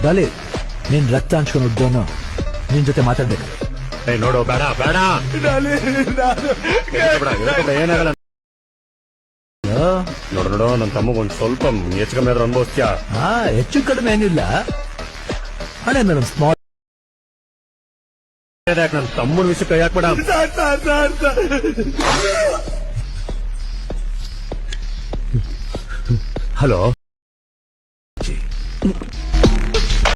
ಡಾಲಿ ನೀನ್ ರಕ್ತ ಹಂಚ್ಕೊಂಡು ಹುಡ್ದವನು ನಿನ್ ಜೊತೆ ಮಾತಾಡ್ಬೇಕು. ನೋಡು ಬೇಡ ಬೇಡ ಏನಾಗಲ್ಲ. ನೋಡು ನೋಡು ನನ್ನ ತಮ್ಮಗ್ ಒಂದ್ ಸ್ವಲ್ಪ ಹೆಚ್ಚು ಕಮ್ಮಿ ಆದ್ರೂ ಅನುಭವಿಸ್ತೀಯ. ಹೆಚ್ಚು ಕಡಿಮೆ ಏನಿಲ್ಲ ಹಣೆ ಮೇಲೆ ಒಂದು ಸ್ಮಾಲ್. ನನ್ನ ತಮ್ಮನ ವಿಷಯ ಕೈ ಹಾಕ್ಬೇಡ. ಹಲೋ